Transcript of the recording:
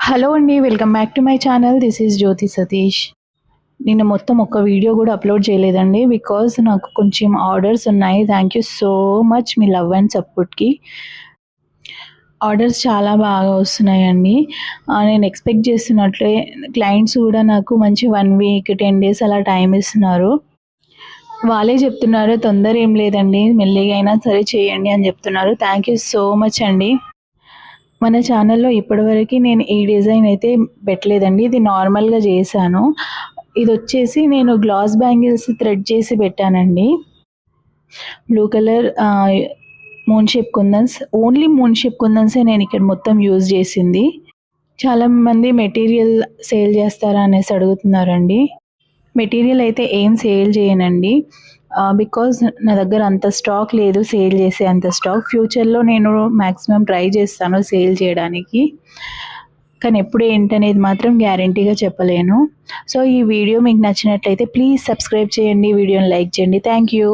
Hello అండి. Welcome back to my channel. This is Jyothi Satish. నిన్న మొత్తం ఒక్క వీడియో గూడా అప్‌లోడ్ చేయలేదండి. బికాజ్ నాకు కొంచెం ఆర్డర్స్ ఉన్నాయి. థ్యాంక్ యూ సో మచ్ మీ లవ్ అండ్ సపోర్ట్‌కి. ఆర్డర్స్ చాలా బాగా వస్తున్నాయండి. నేను ఎక్స్‌పెక్ట్ చేస్తున్నట్లే క్లయింట్స్ గూడా నాకు మంచి 1 వీక్, 10 డేస్ అలా టైమ్ ఇస్తున్నారు. వాళ్ళే చెప్తున్నారు తొందర ఏం లేదండి. మెల్లిగా అయినా సరే చేయండి అని చెప్తున్నారు. థ్యాంక్ యూ సో మచ్ అండి. మన ఛానల్‌లో ఇప్పటివరకి నేను ఈ డిజైన్ అయితే పెట్టలేదండి. ఇది నార్మల్‌గా చేశాను. ఇదొచ్చేసి నేను గ్లాస్ బ్యాంగిల్స్ థ్రెడ్ చేసి పెట్టానండి. బ్లూ కలర్ మూన్ షేప్ కుందన్స్, ఓన్లీ మూన్ షేప్ కుందన్సే నేనిక్కడ మొత్తం యూజ్ చేసింది. చాలామంది మెటీరియల్ సేల్ చేస్తారా అనేసి అడుగుతున్నారండి. మెటీరియల్ అయితే ఏం సేల్ చేయనండి. బికాజ్ నా దగ్గర అంత స్టాక్ లేదు సేల్ చేసే అంత స్టాక్. ఫ్యూచర్‌లో నేను మాక్సిమం ట్రై చేస్తాను సేల్ చేయడానికి. కానీ ఎప్పుడు ఏంటనేది మాత్రం గ్యారంటీగా చెప్పలేను. సో, ఈ వీడియో మీకు నచ్చినట్లయితే ప్లీజ్ సబ్స్క్రైబ్ చేయండి. వీడియోని లైక్ చేయండి. Thank you.